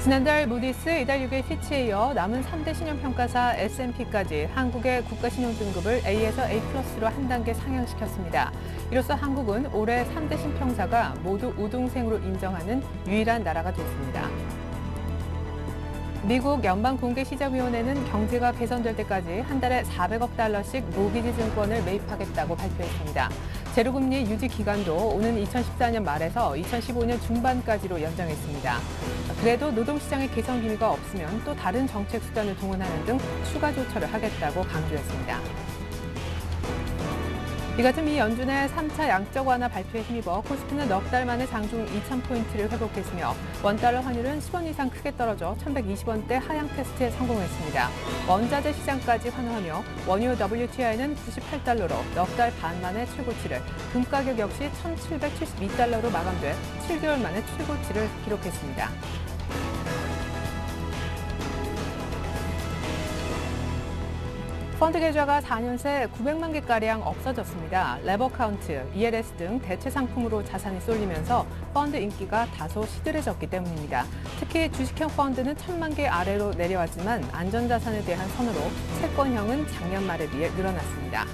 지난달 무디스, 이달 6일 피치에 이어 남은 3대 신용평가사 S&P까지 한국의 국가신용등급을 A에서 A+로 한 단계 상향시켰습니다. 이로써 한국은 올해 3대 신평사가 모두 우등생으로 인정하는 유일한 나라가 됐습니다. 미국 연방공개시장위원회는 경제가 개선될 때까지 한 달에 400억 달러씩 모기지 증권을 매입하겠다고 발표했습니다. 제로금리 유지 기간도 오는 2014년 말에서 2015년 중반까지로 연장했습니다. 그래도 노동시장의 개선 기미가 없으면 또 다른 정책 수단을 동원하는 등 추가 조처를 하겠다고 강조했습니다. 이 같은 미 연준의 3차 양적 완화 발표에 힘입어 코스피는 넉 달 만에 장중 2,000포인트를 회복했으며 원달러 환율은 10원 이상 크게 떨어져 1,120원대 하향 테스트에 성공했습니다. 원자재 시장까지 환호하며 원유 WTI는 98달러로 넉 달 반 만에 최고치를, 금 가격 역시 1,772달러로 마감돼 7개월 만에 최고치를 기록했습니다. 펀드 계좌가 4년 새 900만 개가량 없어졌습니다. 레버카운트, ELS 등 대체 상품으로 자산이 쏠리면서 펀드 인기가 다소 시들해졌기 때문입니다. 특히 주식형 펀드는 1,000만 개 아래로 내려왔지만 안전자산에 대한 선호로 채권형은 작년 말에 비해 늘어났습니다.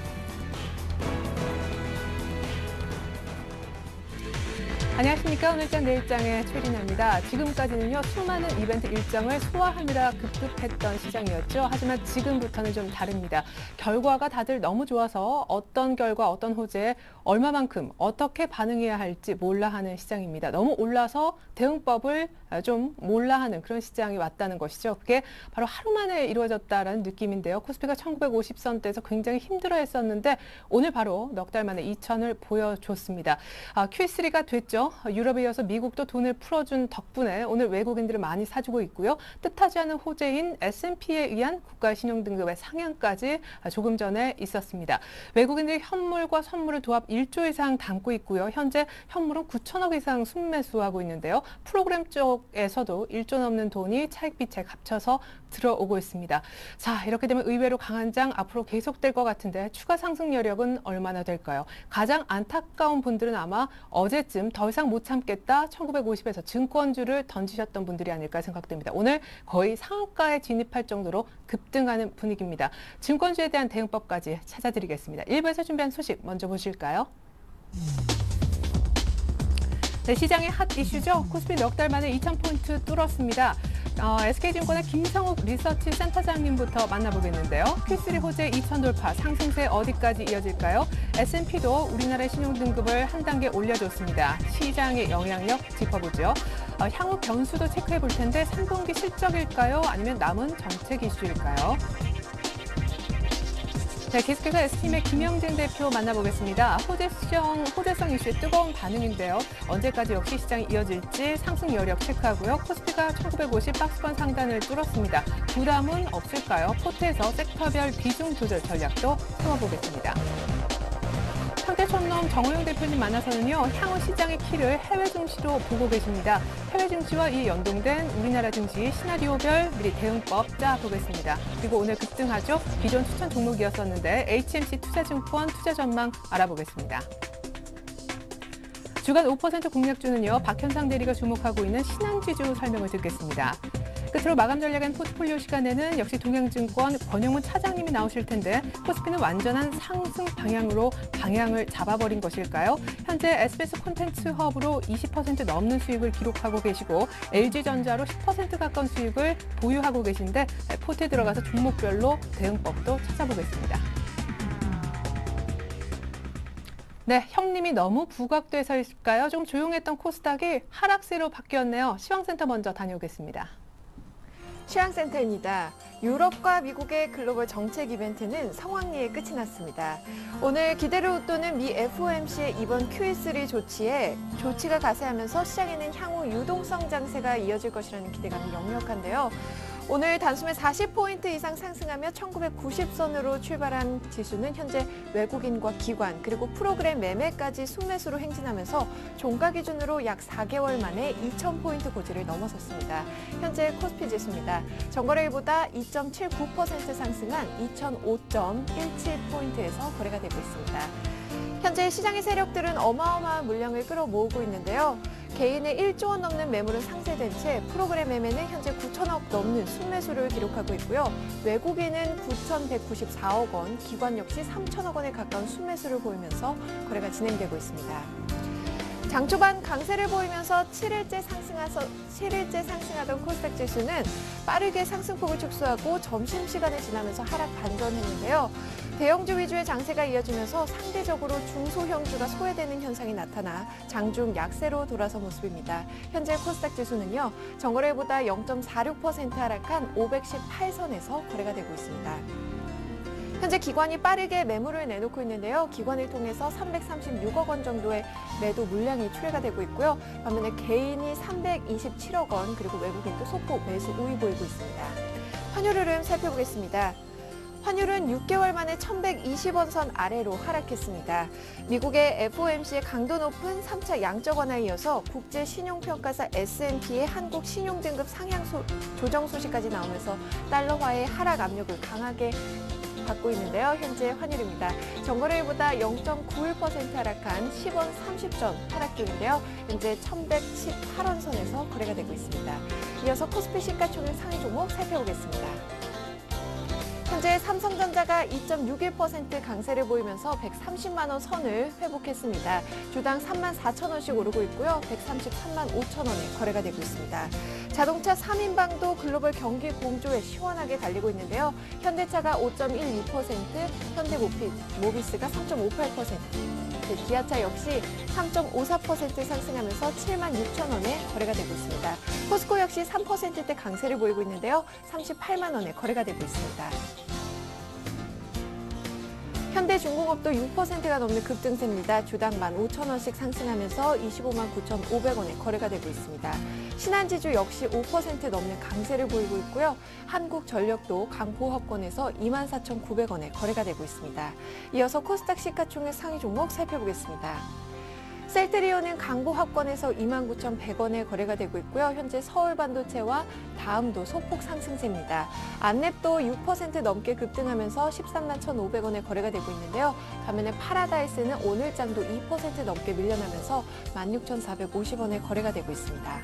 안녕하십니까. 오늘장 내일장의 최리나입니다. 지금까지는요, 수많은 이벤트 일정을 소화하느라 급급했던 시장이었죠. 하지만 지금부터는 좀 다릅니다. 결과가 다들 너무 좋아서 어떤 결과, 어떤 호재에 얼마만큼 어떻게 반응해야 할지 몰라 하는 시장입니다. 너무 올라서 대응법을 좀 몰라 하는 그런 시장이 왔다는 것이죠. 그게 바로 하루 만에 이루어졌다라는 느낌인데요. 코스피가 1950선대에서 굉장히 힘들어했었는데 오늘 바로 넉 달 만에 2,000을 보여줬습니다. Q3가 됐죠. 유럽에 이어서 미국도 돈을 풀어준 덕분에 오늘 외국인들을 많이 사주고 있고요. 뜻하지 않은 호재인 S&P에 의한 국가신용등급의 상향까지 조금 전에 있었습니다. 외국인들이 현물과 선물을 도합 1조 이상 담고 있고요. 현재 현물은 9천억 이상 순매수하고 있는데요. 프로그램 쪽에서도 1조 넘는 돈이 차익비차익 합쳐서 들어오고 있습니다. 자, 이렇게 되면 의외로 강한 장 앞으로 계속될 것 같은데 추가 상승 여력은 얼마나 될까요? 가장 안타까운 분들은 아마 어제쯤 더 이상 못 참겠다 1950에서 증권주를 던지셨던 분들이 아닐까 생각됩니다. 오늘 거의 상한가에 진입할 정도로 급등하는 분위기입니다. 증권주에 대한 대응법까지 찾아드리겠습니다. 1부에서 준비한 소식 먼저 보실까요? 네, 시장의 핫 이슈죠. 코스피 넉 달 만에 2,000포인트 뚫었습니다. SK증권의 김성욱 리서치 센터장님부터 만나보겠는데요. Q3 호재 2,000 돌파, 상승세 어디까지 이어질까요? S&P도 우리나라의 신용등급을 한 단계 올려줬습니다. 시장의 영향력 짚어보죠. 향후 변수도 체크해 볼 텐데 3분기 실적일까요? 아니면 남은 정책 이슈일까요? 자, 계속해서 S팀의 김영진 대표 만나보겠습니다. 호재성 이슈의 뜨거운 반응인데요. 언제까지 역시 시장이 이어질지 상승 여력 체크하고요. 코스피가 1950 박스권 상단을 뚫었습니다. 부담은 없을까요? 포트에서 섹터별 비중 조절 전략도 세워보겠습니다. 평택촌놈 정호영 대표님 만나서는요, 향후 시장의 키를 해외 증시로 보고 계십니다. 해외 증시와 이 연동된 우리나라 증시 시나리오별 미리 대응법 짜보겠습니다. 그리고 오늘 급등하죠. 기존 추천 종목이었었는데 HMC 투자증권 투자 전망 알아보겠습니다. 주간 5% 공략주는요, 박현상 대리가 주목하고 있는 신한지주 설명을 듣겠습니다. 끝으로 마감 전략엔 포트폴리오 시간에는 역시 동양증권 권영문 차장님이 나오실 텐데 코스피는 완전한 상승 방향으로 방향을 잡아버린 것일까요? 현재 SBS 콘텐츠 허브로 20% 넘는 수익을 기록하고 계시고 LG전자로 10% 가까운 수익을 보유하고 계신데 포트에 들어가서 종목별로 대응법도 찾아보겠습니다. 네, 형님이 너무 부각돼서일까요? 좀 조용했던 코스닥이 하락세로 바뀌었네요. 시황센터 먼저 다녀오겠습니다. 시황센터입니다. 유럽과 미국의 글로벌 정책 이벤트는 성황리에 끝이 났습니다. 오늘 기대를 웃도는 미 FOMC의 이번 QE3 조치가 가세하면서 시장에는 향후 유동성 장세가 이어질 것이라는 기대감이 역력한데요. 오늘 단숨에 40포인트 이상 상승하며 1990선으로 출발한 지수는 현재 외국인과 기관 그리고 프로그램 매매까지 순매수로 행진하면서 종가 기준으로 약 4개월 만에 2,000포인트 고지를 넘어섰습니다. 현재 코스피 지수입니다. 전거래일보다 2.79% 상승한 2,005.17포인트에서 거래가 되고 있습니다. 현재 시장의 세력들은 어마어마한 물량을 끌어모으고 있는데요. 개인의 1조 원 넘는 매물은 상세된 채 프로그램 매매는 현재 9천억 넘는 순매수를 기록하고 있고요. 외국인은 9,194억 원, 기관 역시 3천억 원에 가까운 순매수를 보이면서 거래가 진행되고 있습니다. 장 초반 강세를 보이면서 7일째 상승하던 코스닥 지수는 빠르게 상승폭을 축소하고 점심시간을 지나면서 하락 반전했는데요. 대형주 위주의 장세가 이어지면서 상대적으로 중소형주가 소외되는 현상이 나타나 장중 약세로 돌아선 모습입니다. 현재 코스닥 지수는요, 전거래일보다 0.46% 하락한 518선에서 거래가 되고 있습니다. 현재 기관이 빠르게 매물을 내놓고 있는데요. 기관을 통해서 336억 원 정도의 매도 물량이 출회가 되고 있고요. 반면에 개인이 327억 원, 그리고 외국인도 소폭 매수 우위 보이고 있습니다. 환율 흐름 살펴보겠습니다. 환율은 6개월 만에 1,120원 선 아래로 하락했습니다. 미국의 FOMC의 강도 높은 3차 양적 완화에 이어서 국제 신용평가사 S&P의 한국 신용등급 상향 조정 소식까지 나오면서 달러화의 하락 압력을 강하게 받고 있는데요. 현재 환율입니다. 전거래일보다 0.91% 하락한 10원 30전 하락 중인데요. 현재 1,118원 선에서 거래가 되고 있습니다. 이어서 코스피 시가총액 상위 종목 살펴보겠습니다. 현재 삼성전자가 2.61% 강세를 보이면서 130만 원 선을 회복했습니다. 주당 34,000원씩 오르고 있고요. 133만 5천 원에 거래가 되고 있습니다. 자동차 3인방도 글로벌 경기 공조에 시원하게 달리고 있는데요. 현대차가 5.12%, 현대모비스가 3.58%, 기아차 역시 3.54% 상승하면서 7만 6천 원에 거래가 되고 있습니다. 포스코 역시 3%대 강세를 보이고 있는데요. 38만 원에 거래가 되고 있습니다. 현대중공업도 6%가 넘는 급등세입니다. 주당 15,000원씩 상승하면서 25만 9,500원에 거래가 되고 있습니다. 신한지주 역시 5% 넘는 강세를 보이고 있고요. 한국전력도 강보합권에서 24,900원에 거래가 되고 있습니다. 이어서 코스닥 시가총액 상위 종목 살펴보겠습니다. 셀트리온은 강보합권에서 29,100원에 거래가 되고 있고요. 현재 서울반도체와 다음도 소폭 상승세입니다. 안랩도 6% 넘게 급등하면서 13만 1,500원에 거래가 되고 있는데요. 반면에 파라다이스는 오늘장도 2% 넘게 밀려나면서 16,450원에 거래가 되고 있습니다.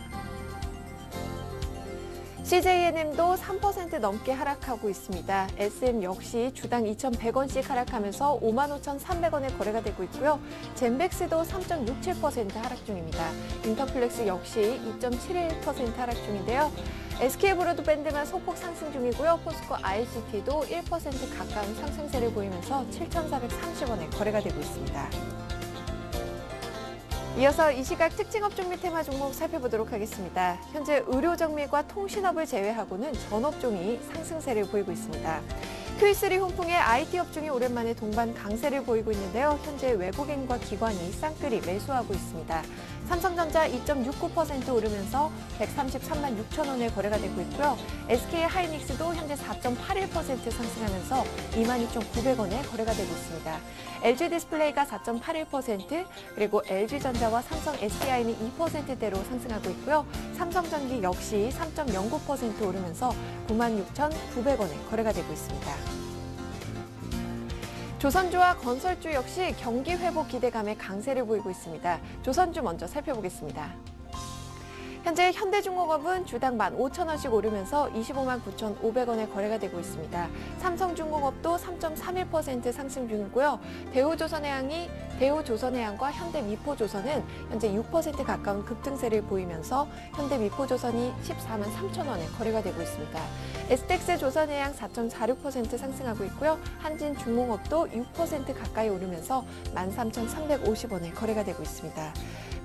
CJNM도 3% 넘게 하락하고 있습니다. SM 역시 주당 2,100원씩 하락하면서 55,300원에 거래가 되고 있고요. 젠백스도 3.67% 하락 중입니다. 인터플렉스 역시 2.71% 하락 중인데요. SK브로드밴드만 소폭 상승 중이고요. 포스코 ICT도 1% 가까운 상승세를 보이면서 7,430원에 거래가 되고 있습니다. 이어서 이 시각 특징 업종 및 테마 종목 살펴보도록 하겠습니다. 현재 의료정밀과 통신업을 제외하고는 전 업종이 상승세를 보이고 있습니다. Q3 훈풍의 IT 업종이 오랜만에 동반 강세를 보이고 있는데요. 현재 외국인과 기관이 쌍끌이 매수하고 있습니다. 삼성전자 2.69% 오르면서 133만 6천 원에 거래가 되고 있고요. SK하이닉스도 현재 4.81% 상승하면서 26,900원에 거래가 되고 있습니다. LG디스플레이가 4.81%, 그리고 LG전자와 삼성 SDI는 2%대로 상승하고 있고요. 삼성전기 역시 3.09% 오르면서 96,900원에 거래가 되고 있습니다. 조선주와 건설주 역시 경기 회복 기대감에 강세를 보이고 있습니다. 조선주 먼저 살펴보겠습니다. 현재 현대중공업은 주당 15,000원씩 오르면서 25만 9,500원에 거래가 되고 있습니다. 삼성중공업도 3.31% 상승 중이고요. 대우조선해양과 현대미포조선은 현재 6% 가까운 급등세를 보이면서 현대미포조선이 14만 3,000원에 거래가 되고 있습니다. STX 조선해양 4.46% 상승하고 있고요. 한진중공업도 6% 가까이 오르면서 13,350원에 거래가 되고 있습니다.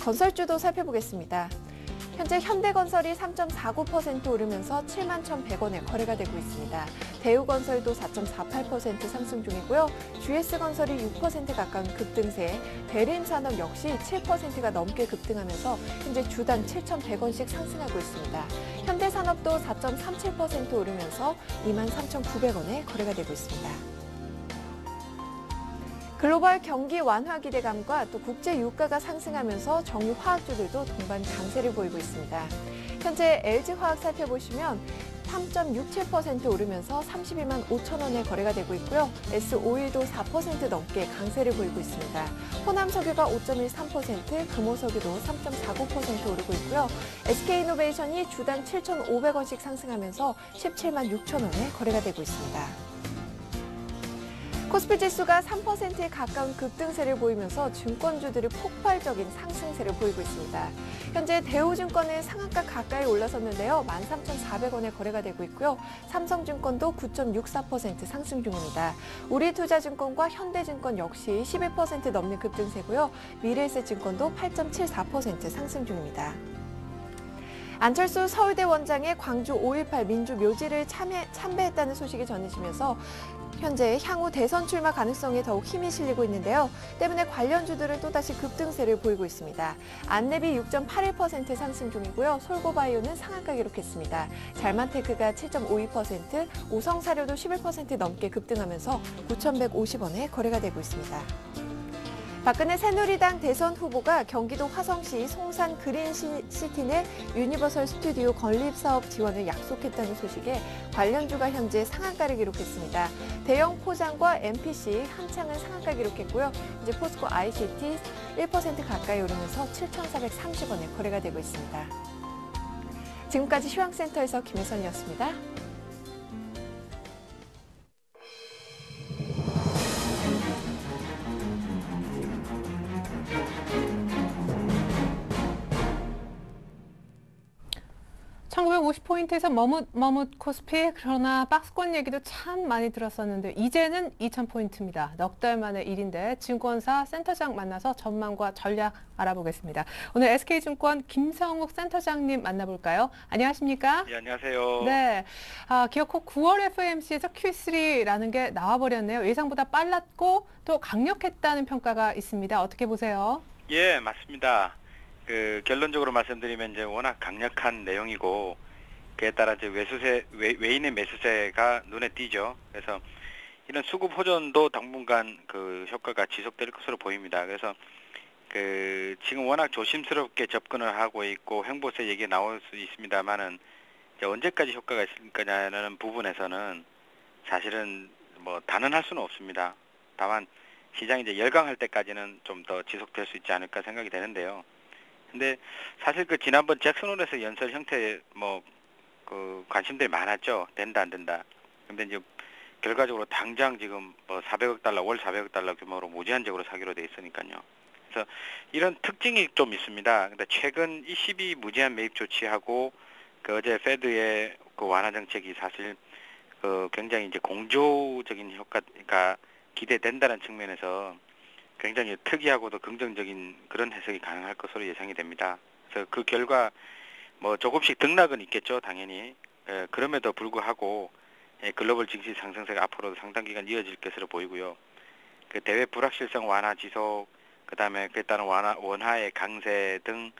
건설주도 살펴보겠습니다. 현재 현대건설이 3.49% 오르면서 7만 1,100원에 거래가 되고 있습니다. 대우건설도 4.48% 상승 중이고요. GS건설이 6% 가까운 급등세, 대림산업 역시 7%가 넘게 급등하면서 현재 주당 7,100원씩 상승하고 있습니다. 현대산업도 4.37% 오르면서 23,900원에 거래가 되고 있습니다. 글로벌 경기 완화 기대감과 또 국제 유가가 상승하면서 정유 화학주들도 동반 강세를 보이고 있습니다. 현재 LG화학 살펴보시면 3.67% 오르면서 32만 5천 원에 거래가 되고 있고요. S오일도 4% 넘게 강세를 보이고 있습니다. 호남석유가 5.13%, 금호석유도 3.49% 오르고 있고요. SK이노베이션이 주당 7,500원씩 상승하면서 17만 6천 원에 거래가 되고 있습니다. 코스피 지수가 3%에 가까운 급등세를 보이면서 증권주들이 폭발적인 상승세를 보이고 있습니다. 현재 대우증권은 상한가 가까이 올라섰는데요. 13,400원에 거래가 되고 있고요. 삼성증권도 9.64% 상승 중입니다. 우리투자증권과 현대증권 역시 11% 넘는 급등세고요. 미래에셋증권도 8.74% 상승 중입니다. 안철수 서울대 원장의 광주 5.18 민주묘지를 참배했다는 소식이 전해지면서 현재 향후 대선 출마 가능성에 더욱 힘이 실리고 있는데요. 때문에 관련주들은 또다시 급등세를 보이고 있습니다. 안내비 6.81% 상승 중이고요. 솔고바이오는 상한가 기록했습니다. 잘만테크가 7.52%, 오성사료도 11% 넘게 급등하면서 9,150원에 거래가 되고 있습니다. 박근혜 새누리당 대선 후보가 경기도 화성시 송산 그린시티 내 유니버설 스튜디오 건립사업 지원을 약속했다는 소식에 관련주가 현재 상한가를 기록했습니다. 대형 포장과 MPC 한창은 상한가 기록했고요. 이제 포스코 ICT 1% 가까이 오르면서 7,430원에 거래가 되고 있습니다. 지금까지 휴양센터에서 김혜선이었습니다. (1950포인트에서) 머뭇 코스피. 그러나 박스권 얘기도 참 많이 들었었는데 이제는 2000포인트입니다. 넉 달 만의 일인데 증권사 센터장 만나서 전망과 전략 알아보겠습니다. 오늘 SK증권 김성욱 센터장님 만나볼까요? 안녕하십니까? 네, 안녕하세요. 네, 기어코 9월 FOMC에서 Q3라는 게 나와버렸네요. 예상보다 빨랐고 또 강력했다는 평가가 있습니다. 어떻게 보세요? 예, 맞습니다. 결론적으로 말씀드리면 이제 워낙 강력한 내용이고 그에 따라 이제 외인의 매수세가 눈에 띄죠. 그래서 이런 수급 호전도 당분간 그 효과가 지속될 것으로 보입니다. 그래서 지금 워낙 조심스럽게 접근을 하고 있고 횡보세 얘기 나올 수 있습니다만은 이제 언제까지 효과가 있을 거냐는 부분에서는 사실은 뭐 단언할 수는 없습니다. 다만 시장이 이제 열강할 때까지는 좀 더 지속될 수 있지 않을까 생각이 되는데요. 근데 사실 지난번 잭슨홀에서 연설 형태에 관심들이 많았죠. 된다 안 된다. 근데 이제 결과적으로 당장 지금 $400억 월 $400억 규모로 무제한적으로 사기로 돼 있으니까요. 그래서 이런 특징이 좀 있습니다. 근데 최근 ECB 무제한 매입 조치하고 어제 페드의 완화 정책이 사실 굉장히 이제 공조적인 효과가 기대된다는 측면에서 굉장히 특이하고도 긍정적인 그런 해석이 가능할 것으로 예상이 됩니다. 그래서 그 결과 조금씩 등락은 있겠죠, 당연히. 그럼에도 불구하고 글로벌 증시 상승세가 앞으로도 상당 기간 이어질 것으로 보이고요. 대외 불확실성 완화 지속, 그다음에 그에 따른 원화의 강세 등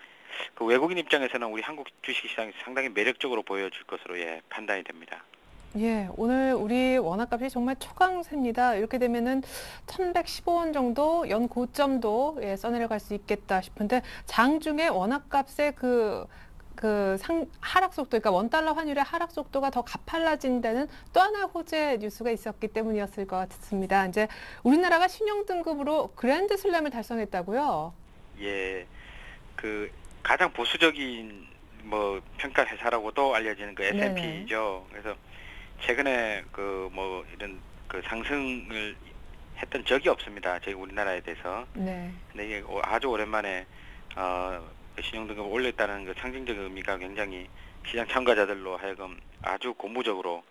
외국인 입장에서는 우리 한국 주식시장이 상당히 매력적으로 보여줄 것으로 판단이 됩니다. 예, 오늘 우리 원화값이 정말 초강세입니다. 이렇게 되면은 1115원 정도 연고점도 써내려갈 수 있겠다 싶은데 장중에 원화값의 하락 속도, 그러니까 원달러 환율의 하락 속도가 더 가팔라진다는 또 하나의 호재 뉴스가 있었기 때문이었을 것 같습니다. 이제 우리나라가 신용 등급으로 그랜드 슬램을 달성했다고요? 예, 가장 보수적인 평가 회사라고도 알려지는 S&P죠. 그래서 최근에 이런 상승을 했던 적이 없습니다. 저희 우리나라에 대해서. 네. 근데 이게 아주 오랜만에 신용등급을 올렸다는 상징적 의미가 굉장히 시장 참가자들로 하여금 아주 고무적으로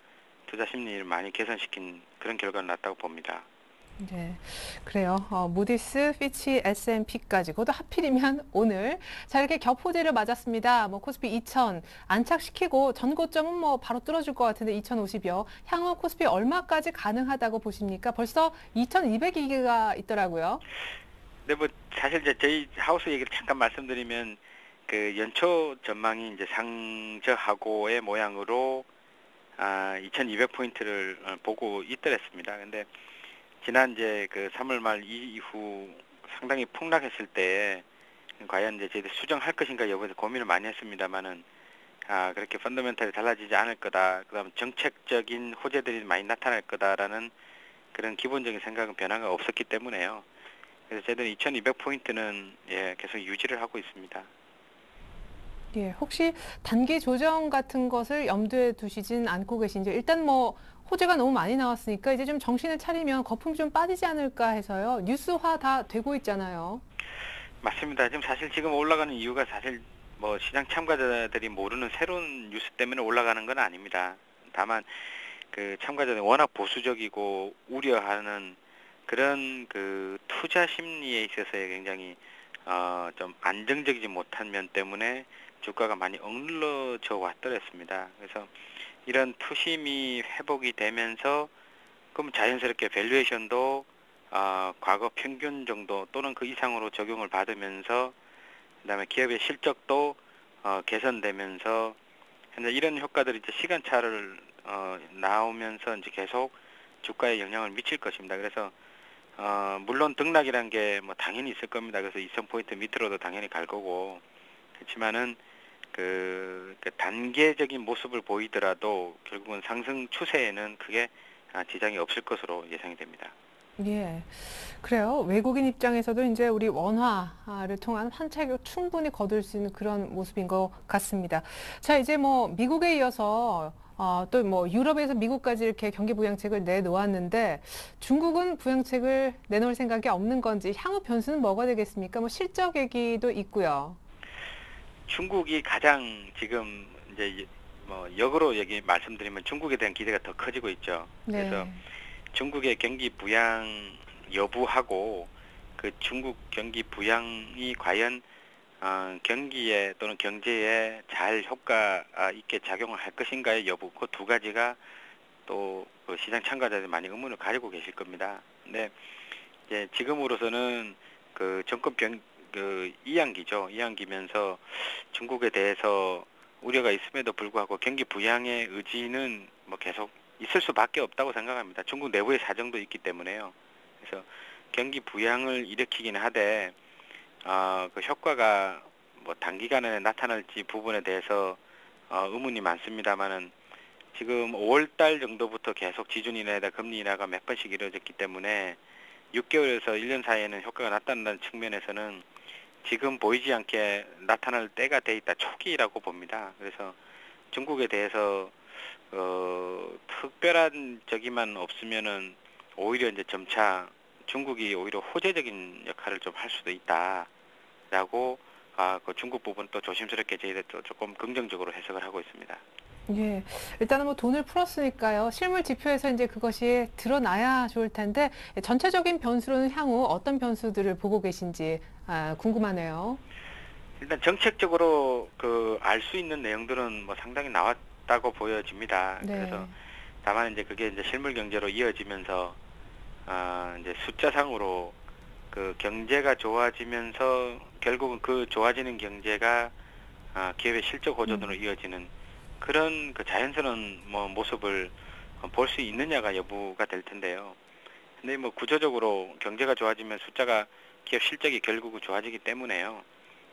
투자 심리를 많이 개선시킨 그런 결과가 났다고 봅니다. 네, 그래요. 무디스, 피치, S&P까지. 그것도 하필이면 오늘. 자, 이렇게 겹호재를 맞았습니다. 코스피 2000 안착시키고 전고점은 바로 뚫어줄 것 같은데 2050이요. 향후 코스피 얼마까지 가능하다고 보십니까? 벌써 2200기가 있더라고요. 네, 사실 이제 저희 하우스 얘기를 잠깐 말씀드리면 연초 전망이 이제 상저하고의 모양으로 2200포인트를 보고 있더랬습니다. 근데 지난 이제 그 3월 말 이후 상당히 폭락했을 때 과연 이제 저희들이 수정할 것인가 여부에서 고민을 많이 했습니다만은 그렇게 펀더멘탈이 달라지지 않을 거다. 그다음 정책적인 호재들이 많이 나타날 거다라는 그런 기본적인 생각은 변화가 없었기 때문에요. 그래서 저희들은 2200포인트는 계속 유지를 하고 있습니다. 예, 혹시 단기 조정 같은 것을 염두에 두시진 않고 계신지 일단 뭐 호재가 너무 많이 나왔으니까 이제 좀 정신을 차리면 거품이 좀 빠지지 않을까 해서요. 뉴스화 다 되고 있잖아요. 맞습니다. 지금 올라가는 이유가 사실 뭐 시장 참가자들이 모르는 새로운 뉴스 때문에 올라가는 건 아닙니다. 다만 그 참가자들이 워낙 보수적이고 우려하는 그런 그 투자 심리에 있어서의 굉장히 좀 안정적이지 못한 면 때문에 주가가 많이 억눌러져 왔더랬습니다. 그래서 이런 투심이 회복이 되면서 그럼 자연스럽게 밸류에이션도 과거 평균 정도 또는 그 이상으로 적용을 받으면서 그다음에 기업의 실적도 개선되면서 현재 이런 효과들이 이제 시간차를 나오면서 이제 계속 주가에 영향을 미칠 것입니다. 그래서 물론 등락이란 게 뭐 당연히 있을 겁니다. 그래서 2000포인트 밑으로도 당연히 갈 거고 그렇지만은 그 단계적인 모습을 보이더라도 결국은 상승 추세에는 크게 지장이 없을 것으로 예상이 됩니다. 예. 그래요. 외국인 입장에서도 이제 우리 원화를 통한 환차익을 충분히 거둘 수 있는 그런 모습인 것 같습니다. 자, 이제 뭐 미국에 이어서 또 뭐 유럽에서 미국까지 이렇게 경기 부양책을 내놓았는데 중국은 부양책을 내놓을 생각이 없는 건지 향후 변수는 뭐가 되겠습니까? 뭐 실적 얘기도 있고요. 중국이 가장 지금 이제 뭐 역으로 말씀드리면 중국에 대한 기대가 더 커지고 있죠. 그래서 네. 중국의 경기 부양 여부하고 그 중국 경기 부양이 과연 경기에 또는 경제에 잘 효과 있게 작용을 할 것인가의 여부 그 두 가지가 또 그 시장 참가자들이 많이 의문을 가지고 계실 겁니다. 근데 이제 지금으로서는 그 정권 그 이양기죠. 이양기면서 중국에 대해서 우려가 있음에도 불구하고 경기 부양의 의지는 뭐 계속 있을 수밖에 없다고 생각합니다. 중국 내부의 사정도 있기 때문에요. 그래서 경기 부양을 일으키긴 하되 그 효과가 뭐 단기간에 나타날지 부분에 대해서 의문이 많습니다만은 지금 5월달 정도부터 계속 지준 인하에다 금리 인하가 몇 번씩 이루어졌기 때문에 6개월에서 1년 사이에는 효과가 나타난다는 측면에서는 지금 보이지 않게 나타날 때가 돼 있다 초기라고 봅니다. 그래서 중국에 대해서 특별한 적이만 없으면은 오히려 이제 점차 중국이 오히려 호재적인 역할을 좀 할 수도 있다라고 그 중국 부분 또 조심스럽게 저희들 또 조금 긍정적으로 해석을 하고 있습니다. 예. 일단은 뭐 돈을 풀었으니까요. 실물 지표에서 이제 그것이 드러나야 좋을 텐데 전체적인 변수로는 향후 어떤 변수들을 보고 계신지 궁금하네요. 일단 정책적으로 그 알 수 있는 내용들은 뭐 상당히 나왔다고 보여집니다. 그래서 네. 다만 이제 그게 이제 실물 경제로 이어지면서 이제 숫자상으로 그 경제가 좋아지면서 결국은 그 좋아지는 경제가 기업의 실적 호전으로 이어지는 그런 그 자연스러운 뭐 모습을 볼 수 있느냐가 여부가 될 텐데요. 근데 뭐 구조적으로 경제가 좋아지면 숫자가 기업 실적이 결국은 좋아지기 때문에요.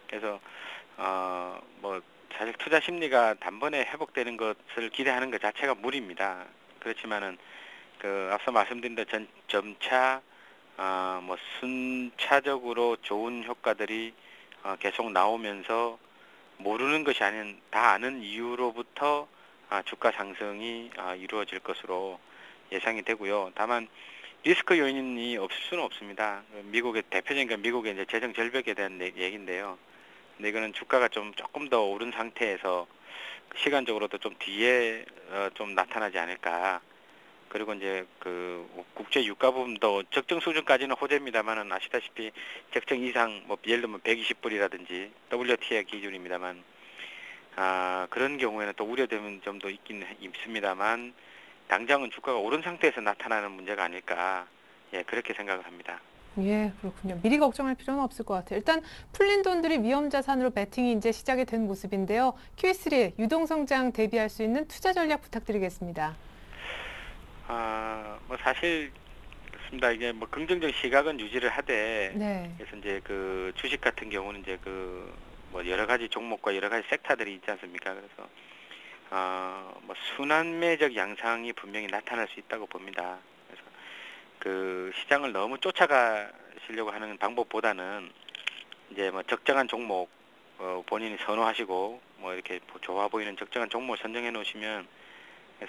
그래서 뭐 사실 투자 심리가 단번에 회복되는 것을 기대하는 것 자체가 무리입니다. 그렇지만은 그 앞서 말씀드린 대로 점차 뭐 순차적으로 좋은 효과들이 계속 나오면서 모르는 것이 아닌 다 아는 이유로부터 주가 상승이 이루어질 것으로 예상이 되고요. 다만 리스크 요인이 없을 수는 없습니다. 미국의 대표적인 건 미국의 이제 재정 절벽에 대한 얘기인데요. 근데 이거는 주가가 조금 더 오른 상태에서 시간적으로도 좀 뒤에 좀 나타나지 않을까. 그리고 이제 그 국제 유가 부분도 적정 수준까지는 호재입니다만은 아시다시피 적정 이상 뭐 예를 들면 120불이라든지 WTI 기준입니다만 그런 경우에는 또 우려되는 점도 있긴 있습니다만 당장은 주가가 오른 상태에서 나타나는 문제가 아닐까 그렇게 생각을 합니다. 예, 그렇군요. 미리 걱정할 필요는 없을 것 같아요. 일단 풀린 돈들이 위험 자산으로 베팅이 이제 시작이 된 모습인데요. Q3 유동성장 대비할 수 있는 투자 전략 부탁드리겠습니다. 뭐 사실 그렇습니다. 이게 뭐 긍정적 시각은 유지를 하되 네. 그래서 이제 그 주식 같은 경우는 이제 그 뭐 여러 가지 종목과 여러 가지 섹터들이 있지 않습니까? 그래서 뭐 순환매적 양상이 분명히 나타날 수 있다고 봅니다. 그래서 그 시장을 너무 쫓아가시려고 하는 방법보다는 이제 뭐 적정한 종목 본인이 선호하시고 뭐 이렇게 좋아 보이는 적정한 종목을 선정해 놓으시면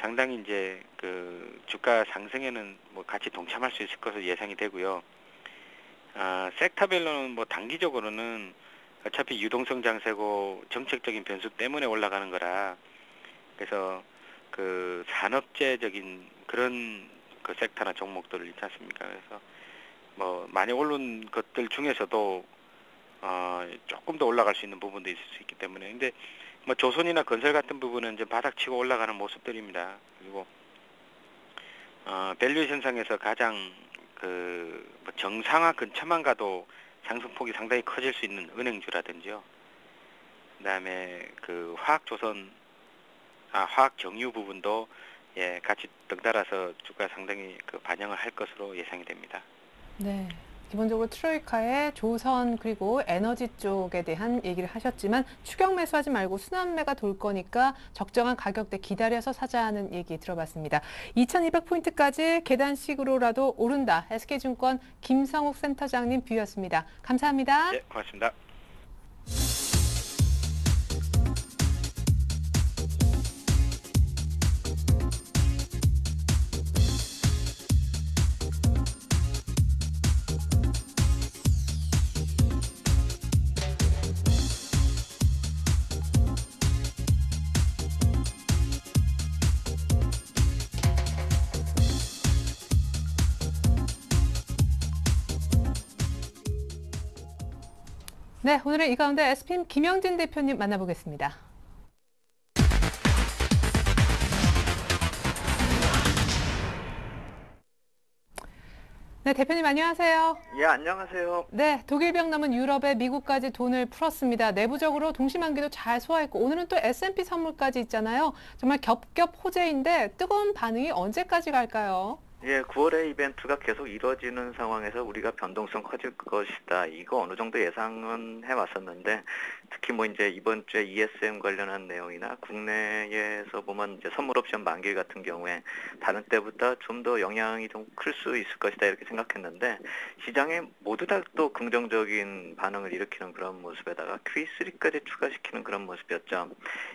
상당히 이제 그 주가 상승에는 뭐 같이 동참할 수 있을 것으로 예상이 되고요. 섹터별로는 뭐 단기적으로는 어차피 유동성 장세고 정책적인 변수 때문에 올라가는 거라 그래서 그 산업재적인 그런 그 섹터나 종목들 있지 않습니까? 그래서 뭐 많이 오른 것들 중에서도 조금 더 올라갈 수 있는 부분도 있을 수 있기 때문에 근데 뭐 조선이나 건설 같은 부분은 이제 바닥치고 올라가는 모습들입니다. 그리고 밸류에이션상에서 가장 그뭐 정상화 근처만 가도 상승폭이 상당히 커질 수 있는 은행주라든지요. 그다음에 그 화학 정유 부분도 예, 같이 덩달아서 주가 상당히 그 반영을 할 것으로 예상이 됩니다. 네. 기본적으로 트로이카의 조선 그리고 에너지 쪽에 대한 얘기를 하셨지만 추격 매수하지 말고 순환매가 돌 거니까 적정한 가격대 기다려서 사자는 얘기 들어봤습니다. 2200포인트까지 계단식으로라도 오른다. SK증권 김성욱 센터장님 뷰였습니다. 감사합니다. 네, 고맙습니다. 네, 오늘은 이 가운데 SPM 김영진 대표님 만나보겠습니다. 네, 대표님 안녕하세요. 예, 안녕하세요. 네, 독일병 넘은 유럽에 미국까지 돈을 풀었습니다. 내부적으로 동시만기도 잘 소화했고 오늘은 또 S&P 선물까지 있잖아요. 정말 겹겹 호재인데 뜨거운 반응이 언제까지 갈까요? 예, 9월에 이벤트가 계속 이뤄지는 상황에서 우리가 변동성 커질 것이다. 이거 어느 정도 예상은 해왔었는데, 특히 뭐 이제 이번 주에 ESM 관련한 내용이나 국내에서 보면 이제 선물 옵션 만기 같은 경우에 다른 때보다 좀 더 영향이 좀 클 수 있을 것이다 이렇게 생각했는데, 시장에 모두 다 또 긍정적인 반응을 일으키는 그런 모습에다가 Q3까지 추가시키는 그런 모습이었죠.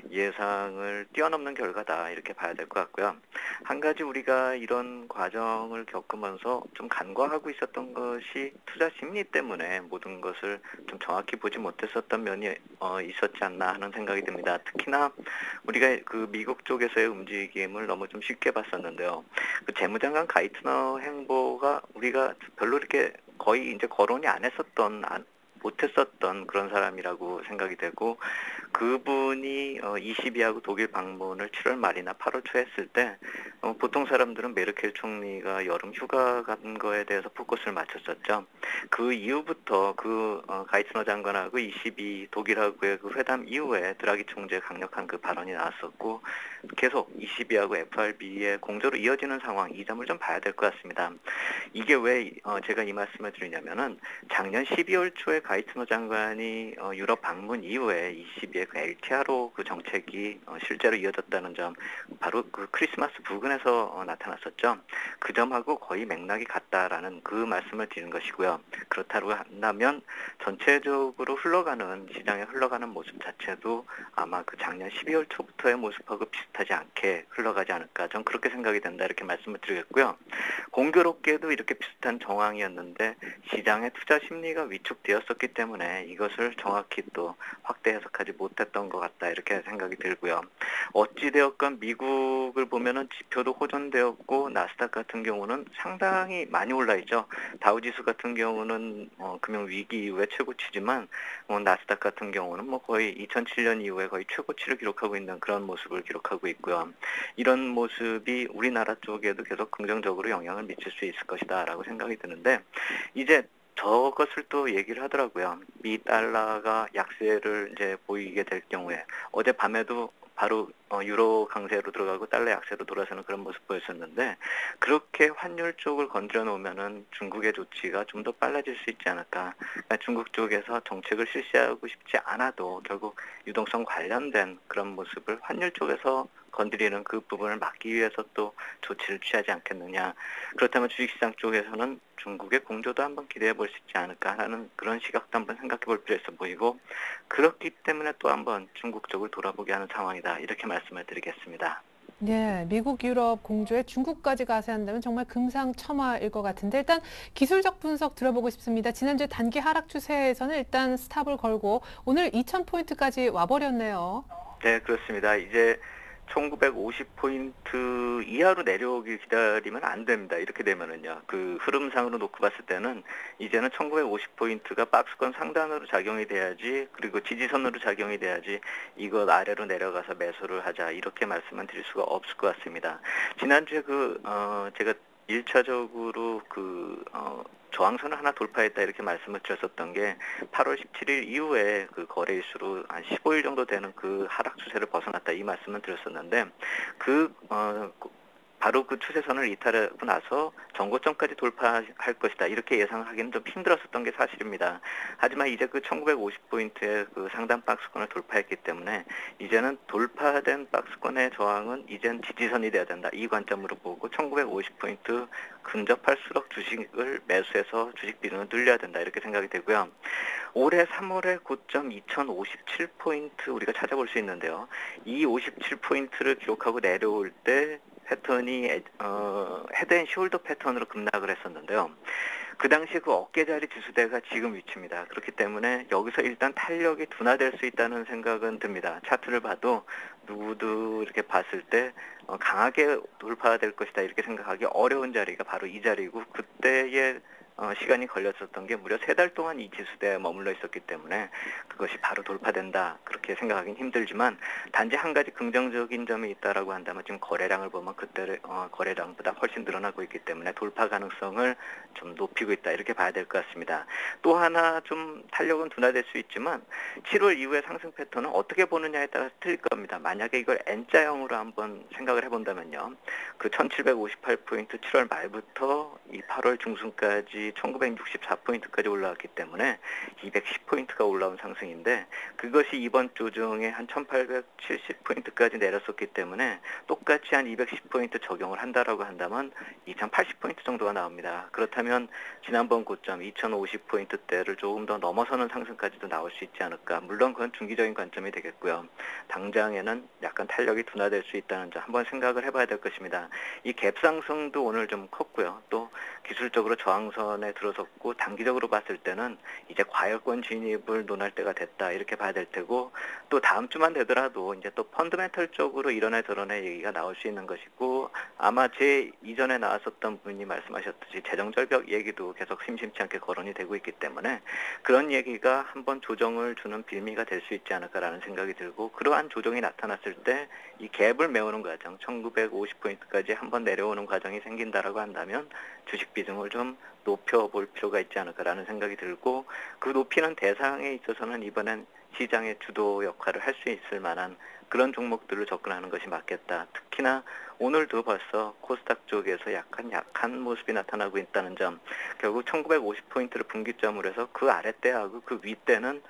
예상을 뛰어넘는 결과다 이렇게 봐야 될 것 같고요. 한 가지 우리가 이런 과정을 겪으면서 좀 간과하고 있었던 것이 투자 심리 때문에 모든 것을 좀 정확히 보지 못했었던 면이 있었지 않나 하는 생각이 듭니다. 특히나 우리가 그 미국 쪽에서의 움직임을 너무 좀 쉽게 봤었는데요. 그 재무장관 가이트너 행보가 우리가 별로 이렇게 거의 이제 거론이 못했었던 그런 사람이라고 생각이 되고, 그분이 22하고 독일 방문을 7월 말이나 8월 초에 했을 때 보통 사람들은 메르켈 총리가 여름 휴가 간 거에 대해서 포커스를 맞췄었죠. 그 이후부터 가이트너 장관하고 22 독일하고의 그 회담 이후에 드라기 총재 강력한 그 발언이 나왔었고, 계속 22하고 FRB의 공조로 이어지는 상황, 이 점을 좀 봐야 될 것 같습니다. 이게 왜 제가 이 말씀을 드리냐면은 작년 12월 초에 가이트너 장관이 유럽 방문 이후에 22의 그 LTRO 그 정책이 실제로 이어졌다는 점, 바로 그 크리스마스 부근에서 나타났었죠. 그 점하고 거의 맥락이 같다라는 그 말씀을 드리는 것이고요. 그렇다고 한다면 전체적으로 시장에 흘러가는 모습 자체도 아마 그 작년 12월 초부터의 모습하고 비슷하지 않게 흘러가지 않을까, 전 그렇게 생각이 된다 이렇게 말씀을 드리겠고요. 공교롭게도 이렇게 비슷한 정황이었는데 시장의 투자 심리가 위축되었었기 때문에 이것을 정확히 또 확대 해석하지 못했던 것 같다 이렇게 생각이 들고요. 어찌되었건 미국을 보면은 지표도 호전되었고 나스닥 같은 경우는 상당히 많이 올라 있죠. 다우지수 같은 경우는 금융 위기 이후에 최고치지만 나스닥 같은 경우는 뭐 거의 2007년 이후에 거의 최고치를 기록하고 있는 그런 모습을 기록하고 있고요. 이런 모습이 우리나라 쪽에도 계속 긍정적으로 영향을 미칠 수 있을 것이다라고 생각이 드는데, 이제 저것을 또 얘기를 하더라고요. 미 달러가 약세를 이제 보이게 될 경우에, 어젯밤에도 바로 유로 강세로 들어가고 달러 약세로 돌아서는 그런 모습 보였었는데 그렇게 환율 쪽을 건드려 놓으면은 중국의 조치가 좀 더 빨라질 수 있지 않을까. 그러니까 중국 쪽에서 정책을 실시하고 싶지 않아도 결국 유동성 관련된 그런 모습을 환율 쪽에서 건드리는 그 부분을 막기 위해서 또 조치를 취하지 않겠느냐. 그렇다면 주식시장 쪽에서는 중국의 공조도 한번 기대해 볼 수 있지 않을까 하는 그런 시각도 한번 생각해 볼 필요 있어 보이고 그렇기 때문에 또 한번 중국 쪽을 돌아보게 하는 상황이다. 이렇게 말씀을 드리겠습니다. 네, 미국, 유럽 공조에 중국까지 가세한다면 정말 금상첨화일 것 같은데 일단 기술적 분석 들어보고 싶습니다. 지난주 단기 하락 추세에서는 일단 스탑을 걸고 오늘 2,000포인트까지 와버렸네요. 네, 그렇습니다. 이제 1950포인트 이하로 내려오길 기다리면 안 됩니다. 이렇게 되면은요. 그 흐름상으로 놓고 봤을 때는 이제는 1950포인트가 박스권 상단으로 작용이 돼야지 그리고 지지선으로 작용이 돼야지 이것 아래로 내려가서 매수를 하자 이렇게 말씀은 드릴 수가 없을 것 같습니다. 지난주에 제가 1차적으로 저항선을 하나 돌파했다 이렇게 말씀을 드렸었던 게 8월 17일 이후에 그 거래 일수로 한 15일 정도 되는 그 하락 추세를 벗어났다 이 말씀을 드렸었는데 바로 그 추세선을 이탈하고 나서 전고점까지 돌파할 것이다. 이렇게 예상하기는 좀 힘들었었던 게 사실입니다. 하지만 이제 그 1950포인트의 그 상단 박스권을 돌파했기 때문에 이제는 돌파된 박스권의 저항은 이젠 지지선이 돼야 된다. 이 관점으로 보고 1950포인트 근접할수록 주식을 매수해서 주식 비중을 늘려야 된다. 이렇게 생각이 되고요. 올해 3월의 고점 2057포인트 우리가 찾아볼 수 있는데요. 이 57포인트를 기록하고 내려올 때 패턴이 헤드앤숄더 패턴으로 급락을 했었는데요. 그 당시 그 어깨자리 지수대가 지금 위치입니다. 그렇기 때문에 여기서 일단 탄력이 둔화될 수 있다는 생각은 듭니다. 차트를 봐도 누구도 이렇게 봤을 때 강하게 돌파될 것이다 이렇게 생각하기 어려운 자리가 바로 이 자리고 그때의 시간이 걸렸었던 게 무려 3달 동안 이 지수대에 머물러 있었기 때문에 그것이 바로 돌파된다 그렇게 생각하기는 힘들지만 단지 한 가지 긍정적인 점이 있다라고 한다면 지금 거래량을 보면 그때 거래량보다 훨씬 늘어나고 있기 때문에 돌파 가능성을 좀 높이고 있다 이렇게 봐야 될 것 같습니다. 또 하나 좀 탄력은 둔화될 수 있지만 7월 이후의 상승 패턴은 어떻게 보느냐에 따라서 틀릴 겁니다. 만약에 이걸 N자형으로 한번 생각을 해본다면요. 그 1758포인트 7월 말부터 이 8월 중순까지 1964포인트까지 올라왔기 때문에 210포인트가 올라온 상승인데 그것이 이번 조정에 한 1870포인트까지 내렸었기 때문에 똑같이 한 210포인트 적용을 한다라고 한다면 2080포인트 정도가 나옵니다. 그렇다면 지난번 고점 2050포인트대를 조금 더 넘어서는 상승까지도 나올 수 있지 않을까. 물론 그건 중기적인 관점이 되겠고요. 당장에는 약간 탄력이 둔화될 수 있다는 점 한번 생각을 해봐야 될 것입니다. 이 갭상승도 오늘 좀 컸고요. 또 기술적으로 저항선에 들어섰고 단기적으로 봤을 때는 이제 과열권 진입을 논할 때가 됐다 이렇게 봐야 될 테고 또 다음 주만 되더라도 이제 또 펀드멘털 쪽으로 이런 애 저런 애 얘기가 나올 수 있는 것이고 아마 제 이전에 나왔었던 분이 말씀하셨듯이 재정절벽 얘기도 계속 심심치 않게 거론이 되고 있기 때문에 그런 얘기가 한번 조정을 주는 빌미가 될 수 있지 않을까라는 생각이 들고 그러한 조정이 나타났을 때 이 갭을 메우는 과정 1950포인트까지 한번 내려오는 과정이 생긴다라고 한다면 주식 비중을 좀 높여볼 필요가 있지 않을까라는 생각이 들고 그 높이는 대상에 있어서는 이번엔 시장의 주도 역할을 할 수 있을 만한 그런 종목들을 접근하는 것이 맞겠다. 특히나 오늘도 벌써 코스닥 쪽에서 약한 모습이 나타나고 있다는 점 결국 1950포인트를 분기점으로 해서 그 아랫대하고 그 윗대는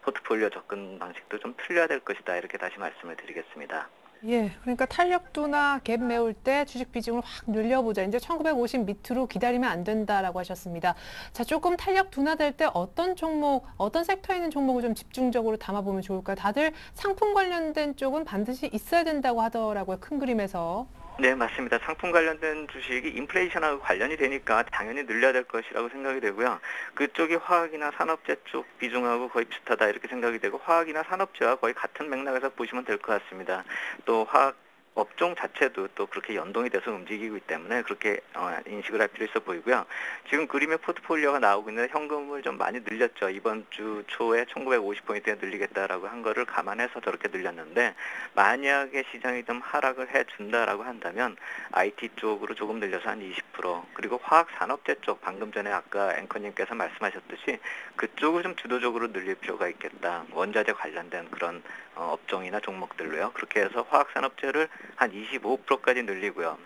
포트폴리오 접근 방식도 좀 틀려야 될 것이다. 이렇게 다시 말씀을 드리겠습니다. 예, 그러니까 탄력도나 갭 메울 때 주식 비중을 확 늘려보자. 이제 1950 밑으로 기다리면 안 된다라고 하셨습니다. 자, 조금 탄력 둔화될 때 어떤 종목, 어떤 섹터에 있는 종목을 좀 집중적으로 담아보면 좋을까요? 다들 상품 관련된 쪽은 반드시 있어야 된다고 하더라고요. 큰 그림에서. 네, 맞습니다. 상품 관련된 주식이 인플레이션하고 관련이 되니까 당연히 늘려야 될 것이라고 생각이 되고요. 그쪽이 화학이나 산업재 쪽 비중하고 거의 비슷하다 이렇게 생각이 되고 화학이나 산업재와 거의 같은 맥락에서 보시면 될 것 같습니다. 또 화학 업종 자체도 또 그렇게 연동이 돼서 움직이기 때문에 그렇게 인식을 할 필요 있어 보이고요. 지금 그림의 포트폴리오가 나오고 있는데 현금을 좀 많이 늘렸죠. 이번 주 초에 1950포인트에 늘리겠다라고 한 거를 감안해서 저렇게 늘렸는데 만약에 시장이 좀 하락을 해준다라고 한다면 IT 쪽으로 조금 늘려서 한 20% 그리고 화학산업재 쪽 방금 전에 아까 앵커님께서 말씀하셨듯이 그쪽을 좀 주도적으로 늘릴 필요가 있겠다. 원자재 관련된 그런 업종이나 종목들로요. 그렇게 해서 화학산업재를 한 25%까지 늘리고요.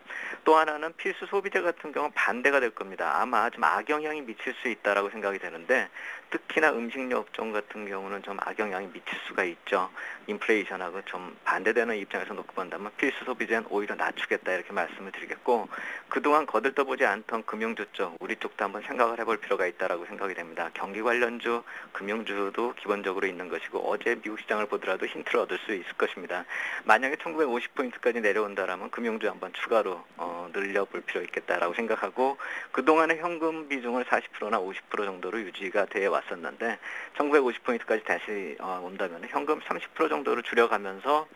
또 하나는 필수 소비재 같은 경우는 반대가 될 겁니다. 아마 좀 악영향이 미칠 수 있다라고 생각이 되는데 특히나 음식료 업종 같은 경우는 좀 악영향이 미칠 수가 있죠. 인플레이션하고 좀 반대되는 입장에서 놓고 본다면 필수 소비재는 오히려 낮추겠다 이렇게 말씀을 드리겠고 그동안 거들떠보지 않던 금융주 쪽, 우리 쪽도 한번 생각을 해볼 필요가 있다라고 생각이 됩니다. 경기 관련주, 금융주도 기본적으로 있는 것이고 어제 미국 시장을 보더라도 힌트를 얻을 수 있을 것입니다. 만약에 1950포인트까지 내려온다라면 금융주 한번 추가로 늘려볼 필요 있겠다라고 생각하고 그동안의 현금 비중을 40%나 50% 정도로 유지가 되어 왔었는데 1950포인트까지 다시 온다면 현금 30% 정도로 줄여가면서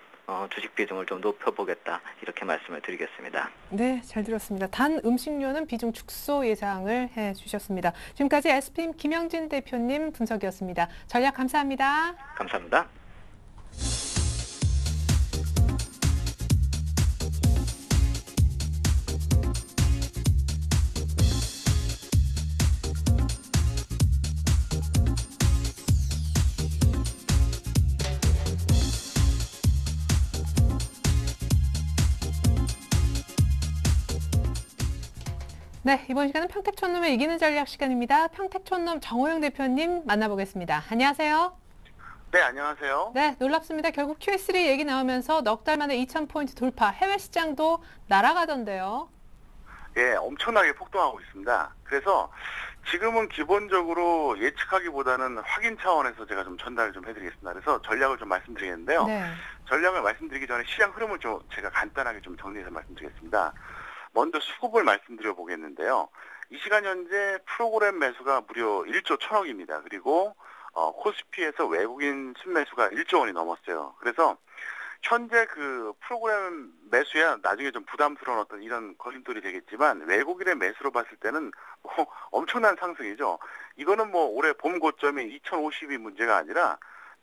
주식 비중을 좀 높여보겠다 이렇게 말씀을 드리겠습니다. 네, 잘 들었습니다. 단 음식료는 비중 축소 예상을 해주셨습니다. 지금까지 SPM 김영진 대표님 분석이었습니다. 전략 감사합니다. 감사합니다. 네, 이번 시간은 평택촌놈의 이기는 전략 시간입니다. 평택촌놈 정호영 대표님 만나보겠습니다. 안녕하세요. 네, 안녕하세요. 네, 놀랍습니다. 결국 QS3 얘기 나오면서 넉 달 만에 2,000포인트 돌파, 해외 시장도 날아가던데요. 예, 엄청나게 폭등하고 있습니다. 그래서 지금은 기본적으로 예측하기보다는 확인 차원에서 제가 좀 전달을 좀 해드리겠습니다. 그래서 전략을 좀 말씀드리겠는데요. 네. 전략을 말씀드리기 전에 시장 흐름을 좀 제가 간단하게 좀 정리해서 말씀드리겠습니다. 먼저 수급을 말씀드려 보겠는데요. 이 시간 현재 프로그램 매수가 무려 1조 1,000억입니다. 그리고 코스피에서 외국인 순매수가 1조 원이 넘었어요. 그래서 현재 그 프로그램 매수야 나중에 좀 부담스러운 어떤 이런 걸림돌이 되겠지만 외국인의 매수로 봤을 때는 엄청난 상승이죠. 이거는 뭐 올해 봄 고점이 2,050이 문제가 아니라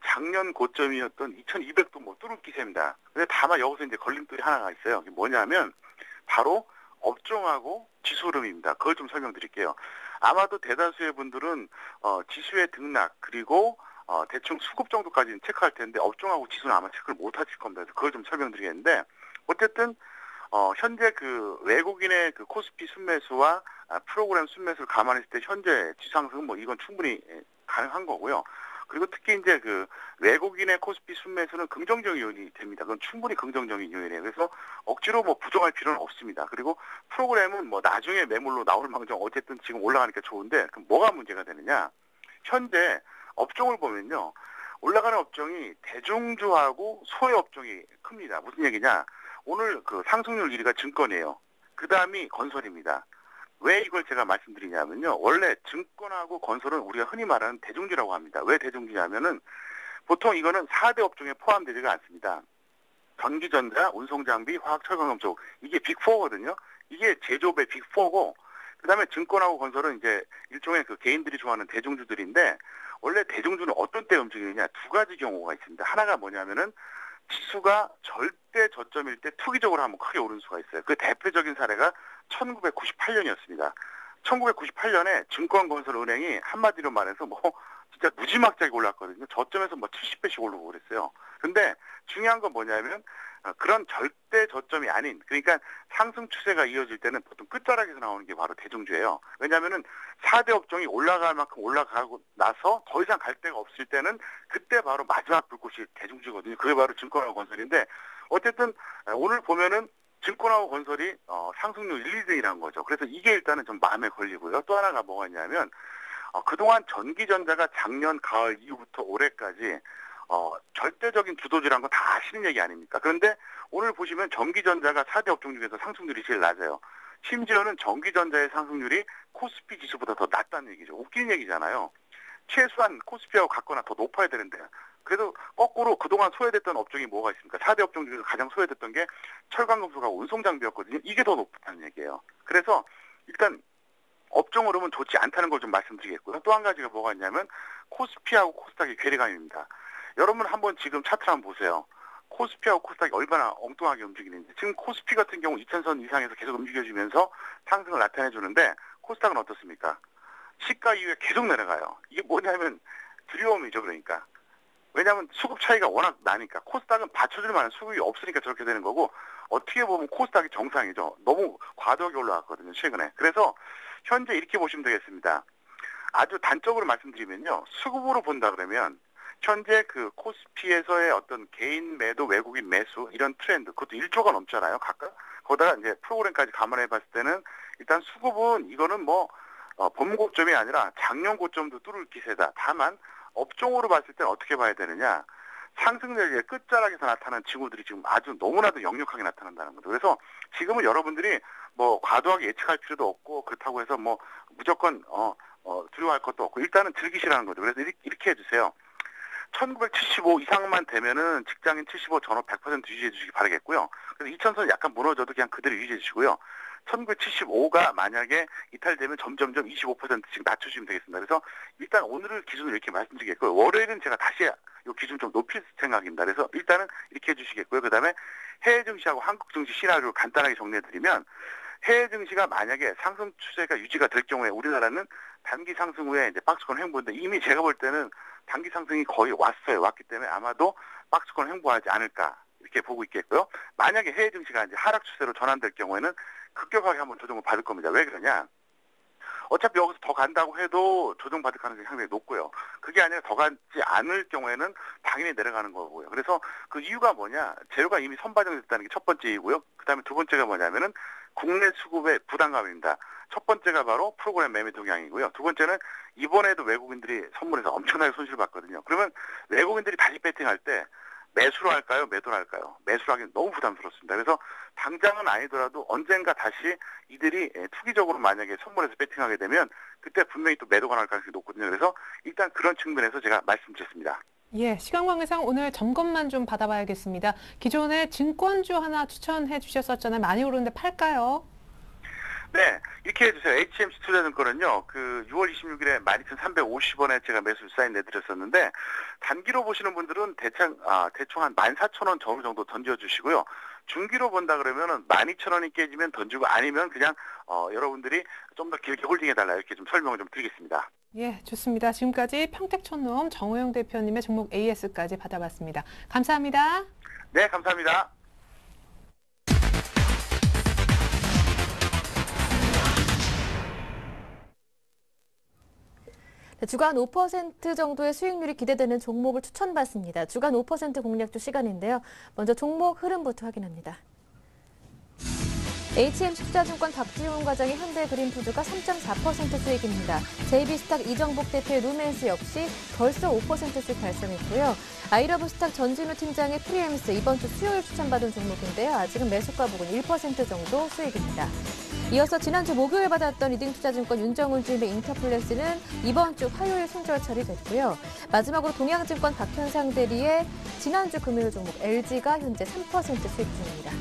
작년 고점이었던 2,200도 뭐 뚫을 기세입니다. 근데 다만 여기서 이제 걸림돌이 하나가 있어요. 그게 뭐냐면 바로 업종하고 지수 흐름입니다. 그걸 좀 설명드릴게요. 아마도 대다수의 분들은 지수의 등락 그리고 대충 수급 정도까지는 체크할 텐데 업종하고 지수는 아마 체크를 못 하실 겁니다. 그래서 그걸 좀 설명드리겠는데 어쨌든 현재 그 외국인의 그 코스피 순매수와 프로그램 순매수를 감안했을 때 현재 지상승은 뭐 이건 충분히 가능한 거고요. 그리고 특히 이제 그 외국인의 코스피 순매수는 긍정적인 요인이 됩니다. 그건 충분히 긍정적인 요인이에요. 그래서 억지로 뭐 부정할 필요는 없습니다. 그리고 프로그램은 뭐 나중에 매물로 나올 망정 어쨌든 지금 올라가니까 좋은데 그럼 뭐가 문제가 되느냐? 현재 업종을 보면요. 올라가는 업종이 대중주하고 소의 업종이 큽니다. 무슨 얘기냐? 오늘 그 상승률 1위가 증권이에요. 그 다음이 건설입니다. 왜 이걸 제가 말씀드리냐면요. 원래 증권하고 건설은 우리가 흔히 말하는 대중주라고 합니다. 왜 대중주냐면은 보통 이거는 4대 업종에 포함되지가 않습니다. 전기전자, 운송장비, 화학철강염 쪽 이게 빅4거든요. 이게 제조업의 빅4고 그다음에 증권하고 건설은 이제 일종의 그 개인들이 좋아하는 대중주들인데 원래 대중주는 어떤 때 움직이느냐 두 가지 경우가 있습니다. 하나가 뭐냐면은 지수가 절대 저점일 때 투기적으로 한번 크게 오른 수가 있어요. 그 대표적인 사례가 1998년이었습니다. 1998년에 증권건설은행이 한마디로 말해서 뭐 진짜 무지막지하게 올랐거든요. 저점에서 뭐 70배씩 오르고 그랬어요. 근데 중요한 건 뭐냐면 그런 절대 저점이 아닌 그러니까 상승 추세가 이어질 때는 보통 끝자락에서 나오는 게 바로 대중주예요. 왜냐하면은 4대 업종이 올라갈 만큼 올라가고 나서 더 이상 갈 데가 없을 때는 그때 바로 마지막 불꽃이 대중주거든요. 그게 바로 증권하고 건설인데 어쨌든 오늘 보면은 증권하고 건설이 상승률 1, 2등이라는 거죠. 그래서 이게 일단은 좀 마음에 걸리고요. 또 하나가 뭐가 있냐면 그동안 전기전자가 작년 가을 이후부터 올해까지 절대적인 주도주라는 건 다 아시는 얘기 아닙니까? 그런데 오늘 보시면 전기전자가 4대 업종 중에서 상승률이 제일 낮아요. 심지어는 전기전자의 상승률이 코스피 지수보다 더 낮다는 얘기죠. 웃기는 얘기잖아요. 최소한 코스피하고 같거나 더 높아야 되는데 그래도 거꾸로 그동안 소외됐던 업종이 뭐가 있습니까? 4대 업종 중에서 가장 소외됐던 게 철강금속하고 운송장비였거든요. 이게 더 높다는 얘기예요. 그래서 일단 업종 흐름은 좋지 않다는 걸 좀 말씀드리겠고요. 또 한 가지가 뭐가 있냐면 코스피하고 코스닥의 괴리감입니다. 여러분 한번 지금 차트를 한번 보세요. 코스피하고 코스닥이 얼마나 엉뚱하게 움직이는지. 지금 코스피 같은 경우 2000선 이상에서 계속 움직여주면서 상승을 나타내주는데 코스닥은 어떻습니까? 시가 이후에 계속 내려가요. 이게 뭐냐면 두려움이죠. 그러니까. 왜냐하면 수급 차이가 워낙 나니까. 코스닥은 받쳐줄 만한 수급이 없으니까 저렇게 되는 거고, 어떻게 보면 코스닥이 정상이죠. 너무 과도하게 올라갔거든요, 최근에. 그래서 현재 이렇게 보시면 되겠습니다. 아주 단적으로 말씀드리면요. 수급으로 본다 그러면 현재 그 코스피에서의 어떤 개인 매도, 외국인 매수 이런 트렌드, 그것도 1조가 넘잖아요. 각각. 거기다가 이제 프로그램까지 감안해 봤을 때는 일단 수급은 이거는 뭐 봄 고점이 아니라 작년 고점도 뚫을 기세다. 다만 업종으로 봤을 때 어떻게 봐야 되느냐. 상승률의 끝자락에서 나타나는 징후들이 지금 아주 너무나도 역력하게 나타난다는 거죠. 그래서 지금은 여러분들이 뭐 과도하게 예측할 필요도 없고 그렇다고 해서 뭐 무조건 두려워할 것도 없고 일단은 즐기시라는 거죠. 그래서 이렇게 해주세요. 1975 이상만 되면은 직장인 75 전업 100% 유지해 주시기 바라겠고요. 그래서 2000선 약간 무너져도 그냥 그대로 유지해 주시고요. 1975가 만약에 이탈되면 점점점 25%씩 낮춰주시면 되겠습니다. 그래서 일단 오늘을 기준으로 이렇게 말씀드리겠고요. 월요일은 제가 다시 이 기준 좀 높일 생각입니다. 그래서 일단은 이렇게 해주시겠고요. 그 다음에 해외 증시하고 한국 증시 시나리오를 간단하게 정리해드리면 해외 증시가 만약에 상승 추세가 유지가 될 경우에 우리나라는 단기 상승 후에 이제 박스권 횡보인데 이미 제가 볼 때는 단기 상승이 거의 왔기 때문에 아마도 박스권 횡보하지 않을까 이렇게 보고 있겠고요. 만약에 해외 증시가 이제 하락 추세로 전환될 경우에는 급격하게 한번 조정을 받을 겁니다. 왜 그러냐? 어차피 여기서 더 간다고 해도 조정받을 가능성이 상당히 높고요. 그게 아니라 더 가지 않을 경우에는 당연히 내려가는 거고요. 그래서 그 이유가 뭐냐? 재료가 이미 선반영됐다는 게 첫 번째 이유고요. 그 다음에 두 번째가 뭐냐면은 국내 수급의 부담감입니다. 첫 번째가 바로 프로그램 매매 동향이고요. 두 번째는 이번에도 외국인들이 선물해서 엄청나게 손실을 봤거든요. 그러면 외국인들이 다시 배팅할 때 매수로 할까요? 매도로 할까요? 매수로 하기는 너무 부담스럽습니다. 그래서 당장은 아니더라도 언젠가 다시 이들이 투기적으로 만약에 선물해서 배팅하게 되면 그때 분명히 또 매도가 날 가능성이 높거든요. 그래서 일단 그런 측면에서 제가 말씀드렸습니다. 예, 시간 관계상 오늘 점검만 좀 받아봐야겠습니다. 기존에 증권주 하나 추천해 주셨었잖아요. 많이 오르는데 팔까요? 네, 이렇게 해주세요. HMC 투자증권은요, 그 6월 26일에 12,350원에 제가 매수 사인 내드렸었는데, 단기로 보시는 분들은 대충 한 14,000원 전후 정도 던져주시고요. 중기로 본다 그러면은 12,000원이 깨지면 던지고 아니면 그냥, 여러분들이 좀 더 길게 홀딩해달라 이렇게 좀 설명을 좀 드리겠습니다. 예, 좋습니다. 지금까지 평택촌놈 정호영 대표님의 종목 AS까지 받아봤습니다. 감사합니다. 네, 감사합니다. 주간 5% 정도의 수익률이 기대되는 종목을 추천받습니다. 주간 5% 공략주 시간인데요. 먼저 종목 흐름부터 확인합니다. HMC 투자증권 박지훈 과장의 현대그린푸드가 3.4% 수익입니다. JB스탁 이정복 대표의 루멘스 역시 벌써 5%씩 달성했고요. 아이러브스탁 전진우 팀장의 프리엠스 이번 주 수요일 추천받은 종목인데요. 아직은 매수가 부근 1% 정도 수익입니다. 이어서 지난주 목요일 받았던 리딩투자증권 윤정훈 주임의 인터플렉스는 이번 주 화요일 손절 처리됐고요. 마지막으로 동양증권 박현상 대리의 지난주 금요일 종목 LG가 현재 3% 수익 중입니다.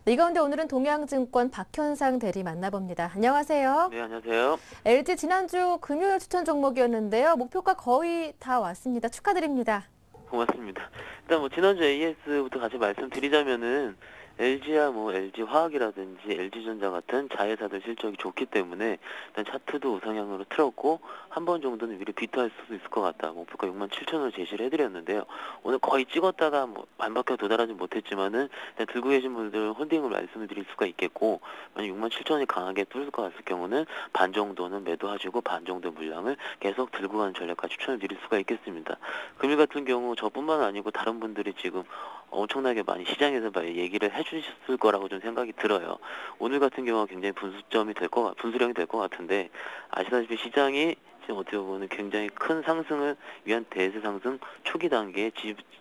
네, 이 가운데 오늘은 동양증권 박현상 대리 만나봅니다. 안녕하세요. 네, 안녕하세요. LG 지난주 금요일 추천 종목이었는데요. 목표가 거의 다 왔습니다. 축하드립니다. 고맙습니다. 일단 뭐 지난주 AS부터 같이 말씀드리자면은 LG야 뭐 LG화학이라든지 LG전자 같은 자회사들 실적이 좋기 때문에 일단 차트도 우상향으로 틀었고 한 번 정도는 위로 비트할 수도 있을 것 같다. 목표가 67,000원을 제시를 해드렸는데요. 오늘 거의 찍었다가 뭐 만밖에 도달하지 못했지만은 일단 들고 계신 분들은 홀딩을 말씀을 드릴 수가 있겠고 만약 67,000원이 강하게 뚫을 것 같을 경우는 반 정도는 매도하시고 반 정도 물량을 계속 들고 가는 전략까지 추천을 드릴 수가 있겠습니다. 금일 같은 경우 저뿐만 아니고 다른 분들이 지금 엄청나게 많이 시장에서 얘기를 해주셨을 거라고 좀 생각이 들어요. 오늘 같은 경우가 굉장히 분수령이 될 것 같은데 아시다시피 시장이 지금 어떻게 보면 굉장히 큰 상승을 위한 대세 상승 초기 단계에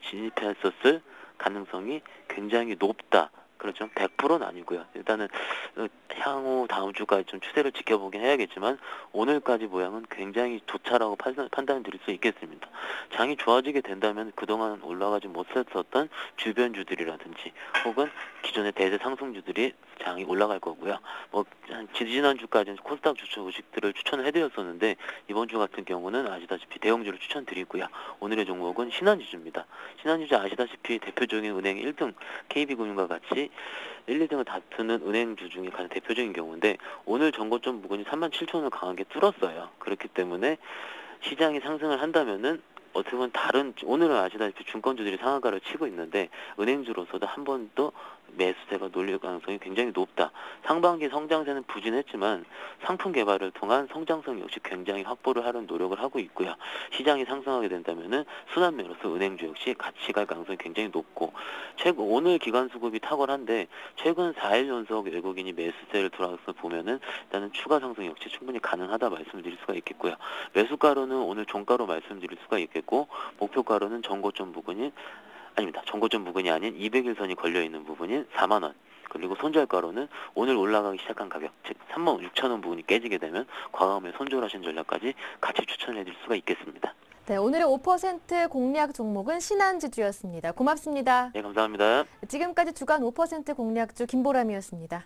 진입했었을 가능성이 굉장히 높다. 그렇죠. 100%는 아니고요. 일단은 향후 다음 주까지 좀 추세를 지켜보긴 해야겠지만 오늘까지 모양은 굉장히 좋다라고 판단을 드릴 수 있겠습니다. 장이 좋아지게 된다면 그동안 올라가지 못했었던 주변주들이라든지 혹은 기존의 대세 상승주들이 장이 올라갈 거고요. 지난주까지는 코스닥 주식들을 추천을 해드렸었는데 이번 주 같은 경우는 아시다시피 대형주를 추천드리고요. 오늘의 종목은 신한지주입니다. 신한지주 아시다시피 대표적인 은행 1등 KB금융과 같이 1, 2등을 다투는 은행주 중에 가장 대표적인 경우인데 오늘 전고점 부근이 37,000원을 강하게 뚫었어요. 그렇기 때문에 시장이 상승을 한다면은 어떻게 보면 오늘은 아시다시피 증권주들이 상한가를 치고 있는데 은행주로서도 한 번 더 매수세가 놀릴 가능성이 굉장히 높다. 상반기 성장세는 부진했지만 상품 개발을 통한 성장성 역시 굉장히 확보를 하려는 노력을 하고 있고요. 시장이 상승하게 된다면은 순환매로서 은행주 역시 같이 갈 가능성이 굉장히 높고 오늘 기관 수급이 탁월한데 최근 4일 연속 외국인이 매수세를 돌아가서 보면은 일단은 추가 상승 역시 충분히 가능하다 말씀드릴 수가 있겠고요. 매수가로는 오늘 종가로 말씀드릴 수가 있겠고 목표가로는 전고점 부근이 아닌 200일선이 걸려있는 부분인 4만원 그리고 손절가로는 오늘 올라가기 시작한 가격 즉 36,000원 부분이 깨지게 되면 과감하게 손절하신 전략까지 같이 추천해드릴 수가 있겠습니다. 네, 오늘의 5% 공략 종목은 신한지주였습니다. 고맙습니다. 네, 감사합니다. 지금까지 주간 5% 공략주 김보람이었습니다.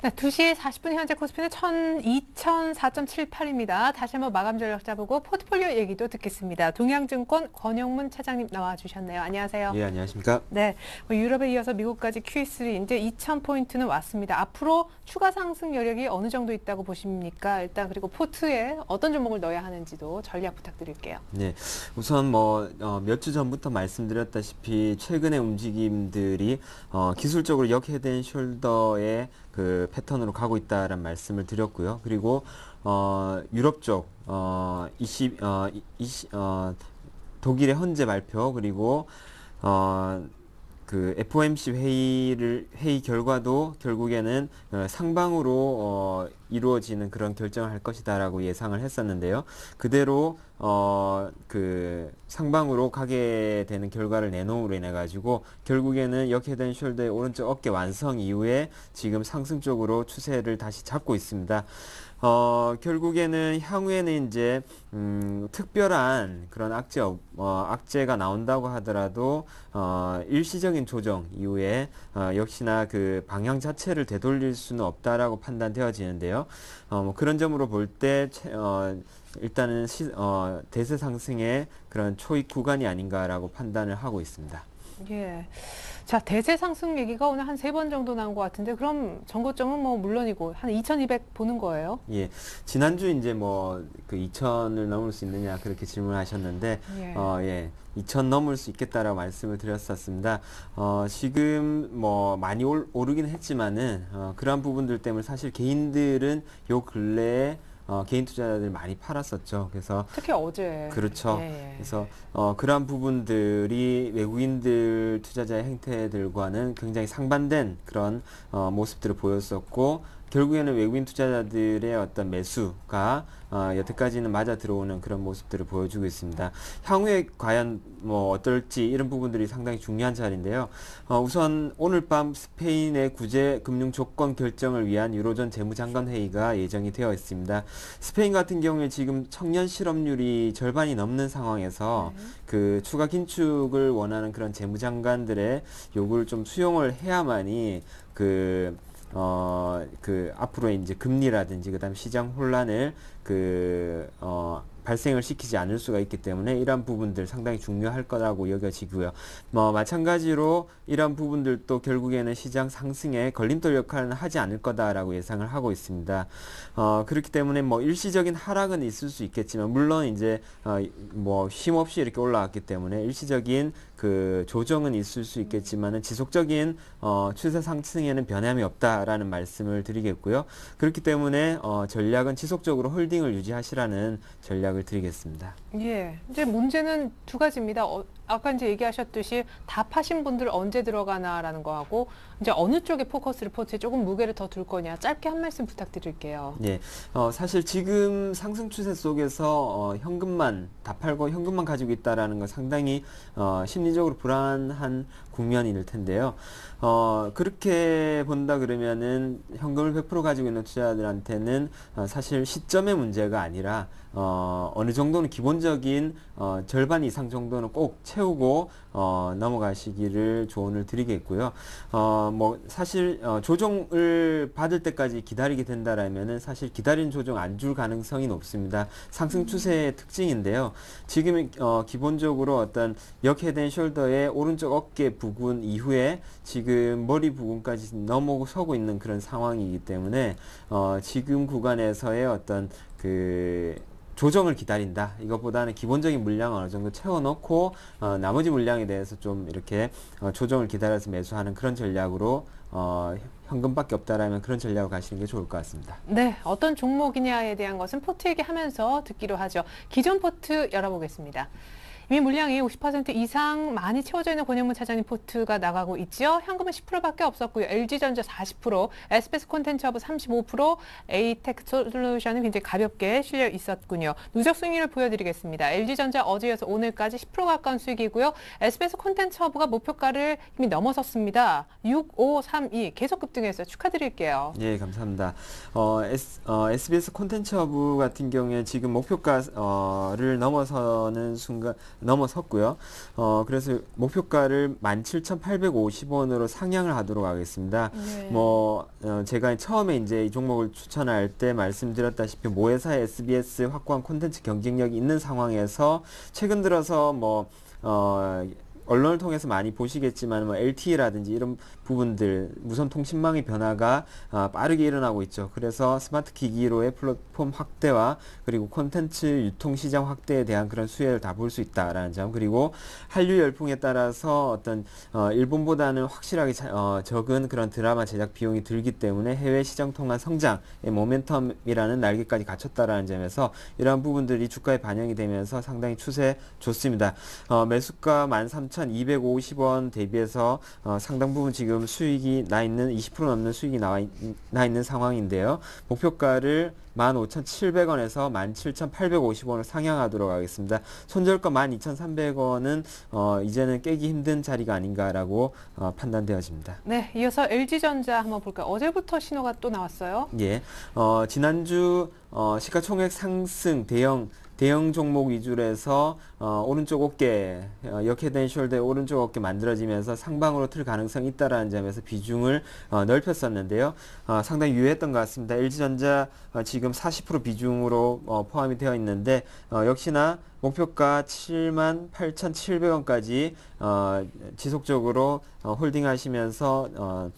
네, 2시 40분 현재 코스피는 2,004.78입니다. 다시 한번 마감 전략 짜보고 포트폴리오 얘기도 듣겠습니다. 동양증권 권영문 차장님 나와주셨네요. 안녕하세요. 예, 안녕하십니까. 네, 유럽에 이어서 미국까지 QE3 이제 2,000포인트는 왔습니다. 앞으로 추가 상승 여력이 어느 정도 있다고 보십니까? 일단 그리고 포트에 어떤 종목을 넣어야 하는지도 전략 부탁드릴게요. 네, 우선 몇 주 전부터 말씀드렸다시피 최근의 움직임들이 기술적으로 역헤드앤숄더의 그 패턴으로 가고 있다라는 말씀을 드렸고요. 그리고 유럽 쪽 독일의 헌재 발표 그리고 그 FOMC 회의 결과도 결국에는 상방으로 이루어지는 그런 결정을 할 것이다라고 예상을 했었는데요. 그대로 그 상방으로 가게 되는 결과를 내놓음으로 인해 가지고 결국에는 역헤드앤숄더의 오른쪽 어깨 완성 이후에 지금 상승 쪽으로 추세를 다시 잡고 있습니다. 결국에는 향후에는 이제 특별한 그런 악재가 나온다고 하더라도 일시적인 조정 이후에 역시나 그 방향 자체를 되돌릴 수는 없다라고 판단되어지는데요. 그런 점으로 볼 때 일단은 대세 상승의 그런 초입 구간이 아닌가라고 판단을 하고 있습니다. 예. 자, 대세 상승 얘기가 오늘 한 3번 정도 나온 것 같은데, 그럼 전고점은 뭐 물론이고, 한 2,200 보는 거예요? 예. 지난주 이제 그 2,000을 넘을 수 있느냐, 그렇게 질문하셨는데, 예. 2,000 넘을 수 있겠다라고 말씀을 드렸었습니다. 지금 많이 오르긴 했지만은, 그러한 부분들 때문에 사실 개인들은 요 근래에 개인 투자자들 많이 팔았었죠. 그래서 특히 어제. 그렇죠. 예. 그래서 그러한 부분들이 외국인들 투자자의 행태들과는 굉장히 상반된 그런 모습들을 보였었고 결국에는 외국인 투자자들의 어떤 매수가 여태까지는 맞아 들어오는 그런 모습들을 보여주고 있습니다. 향후에 과연 어떨지 이런 부분들이 상당히 중요한 자리인데요. 우선 오늘 밤 스페인의 구제 금융 조건 결정을 위한 유로존 재무장관 회의가 예정이 되어 있습니다. 스페인 같은 경우에 지금 청년 실업률이 절반이 넘는 상황에서 그 추가 긴축을 원하는 그런 재무장관들의 요구를 좀 수용을 해야만이 앞으로 이제 금리라든지 그다음 시장 혼란을 발생을 시키지 않을 수가 있기 때문에 이러한 부분들 상당히 중요할 거라고 여겨지고요. 마찬가지로 이러한 부분들도 결국에는 시장 상승에 걸림돌 역할은 하지 않을 거다라고 예상을 하고 있습니다. 그렇기 때문에 일시적인 하락은 있을 수 있겠지만 물론 이제 쉼없이 이렇게 올라왔기 때문에 일시적인 그 조정은 있을 수 있겠지만은 지속적인 추세 상승에는 변함이 없다라는 말씀을 드리겠고요. 그렇기 때문에 전략은 지속적으로 홀딩을 유지하시라는 전략을 드리겠습니다. 예, 이제 문제는 두 가지입니다. 아까 이제 얘기하셨듯이 다 파신 분들 언제 들어가나라는 거하고 이제 어느 쪽에 포커스 리포트에 조금 무게를 더 둘 거냐 짧게 한 말씀 부탁드릴게요. 예, 사실 지금 상승 추세 속에서 현금만 다 팔고 현금만 가지고 있다라는 건 상당히 심리적으로 불안한 국면일 텐데요. 그렇게 본다 그러면은 현금을 100% 가지고 있는 투자자들한테는 사실 시점의 문제가 아니라 어느 정도는 기본적인 절반 이상 정도는 꼭 채우고 넘어가시기를 조언을 드리겠고요. 뭐 사실 조정을 받을 때까지 기다리게 된다라면은 사실 기다린 조정 안 줄 가능성이 높습니다. 상승 추세의 특징인데요. 지금 기본적으로 어떤 역 헤드앤숄더의 오른쪽 어깨 부근 이후에 지금 머리 부근까지 넘어서고 있는 그런 상황이기 때문에 지금 구간에서의 어떤 그 조정을 기다린다. 이것보다는 기본적인 물량을 어느 정도 채워놓고 나머지 물량에 대해서 좀 이렇게 조정을 기다려서 매수하는 그런 전략으로 현금밖에 없다라면 그런 전략을 가시는 게 좋을 것 같습니다. 네, 어떤 종목이냐에 대한 것은 포트 얘기하면서 듣기로 하죠. 기존 포트 열어보겠습니다. 이미 물량이 50% 이상 많이 채워져 있는 권영문 차장님 포트가 나가고 있죠. 현금은 10%밖에 없었고요. LG전자 40%, SBS 콘텐츠허브 35%, 에이텍솔루션은 굉장히 가볍게 실려 있었군요. 누적 수익률을 보여드리겠습니다. LG전자 어제에서 오늘까지 10% 가까운 수익이고요. SBS 콘텐츠허브가 목표가를 이미 넘어섰습니다. 6532 계속 급등해서 축하드릴게요. 예, 감사합니다. SBS 콘텐츠허브 같은 경우에 지금 목표가를 넘어서는 순간 넘어섰고요. 그래서 목표가를 17,850원으로 상향을 하도록 하겠습니다. 네. 제가 처음에 이제 이 종목을 추천할 때 말씀드렸다시피 모회사의 SBS 확고한 콘텐츠 경쟁력이 있는 상황에서 최근 들어서 언론을 통해서 많이 보시겠지만 LTE라든지 이런 부분들 무선 통신망의 변화가 빠르게 일어나고 있죠. 그래서 스마트 기기로의 플랫폼 확대와 그리고 콘텐츠 유통 시장 확대에 대한 그런 수혜를 다 볼 수 있다라는 점, 그리고 한류 열풍에 따라서 어떤 일본보다는 확실하게 적은 그런 드라마 제작 비용이 들기 때문에 해외 시장 통한 성장의 모멘텀이라는 날개까지 갖췄다라는 점에서 이러한 부분들이 주가에 반영이 되면서 상당히 추세 좋습니다. 매수가 13,250원 대비해서 상당 부분 지금 수익이 나 있는 20% 넘는 수익이 나 있는 상황인데요. 목표가를 15,700원에서 17,850원을 상향하도록 하겠습니다. 손절가 12,300원은 이제는 깨기 힘든 자리가 아닌가라고 판단되어집니다. 네, 이어서 LG전자 한번 볼까요? 어제부터 신호가 또 나왔어요. 예, 지난주 시가총액 상승 대형 종목 위주로 해서 오른쪽 어깨, 역 헤드앤숄더의 오른쪽 어깨 만들어지면서 상방으로 틀 가능성이 있다라는 점에서 비중을 넓혔었는데요. 상당히 유효했던 것 같습니다. LG전자 지금 40% 비중으로 포함이 되어 있는데 역시나 목표가 78,700원까지 지속적으로 홀딩하시면서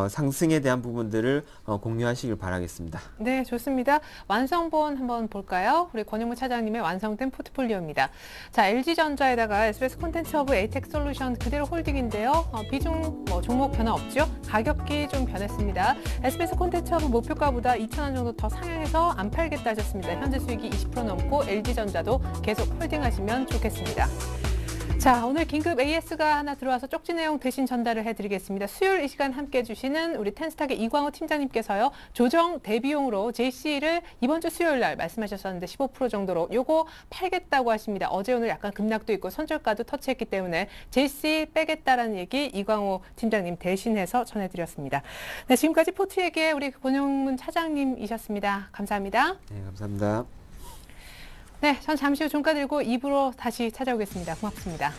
상승에 대한 부분들을 공유하시길 바라겠습니다. 네, 좋습니다. 완성본 한번 볼까요? 우리 권영무 차장님의 완성된 포트폴리오입니다. 자, LG전자에다가 SBS 콘텐츠허브, 에이텍솔루션 그대로 홀딩인데요. 비중 종목 변화 없죠? 가격이 좀 변했습니다. SBS 콘텐츠허브 목표가보다 2,000원 정도 더 상향해서 안 팔겠다 하셨습니다. 현재 수익이 20% 넘고 LG전자도 계속 홀딩하시면 좋겠습니다. 자, 오늘 긴급 AS가 하나 들어와서 쪽지 내용 대신 전달을 해드리겠습니다. 수요일 이 시간 함께 해주시는 우리 텐스탁의 이광호 팀장님께서요. 조정 대비용으로 JC를 이번 주 수요일 날 말씀하셨었는데 15% 정도로 요거 팔겠다고 하십니다. 어제 오늘 약간 급락도 있고 손절가도 터치했기 때문에 JC 빼겠다라는 얘기 이광호 팀장님 대신해서 전해드렸습니다. 네, 지금까지 포트에게 우리 권영문 차장님이셨습니다. 감사합니다. 네, 감사합니다. 네, 전 잠시 후 종가 들고 2부로 다시 찾아오겠습니다. 고맙습니다.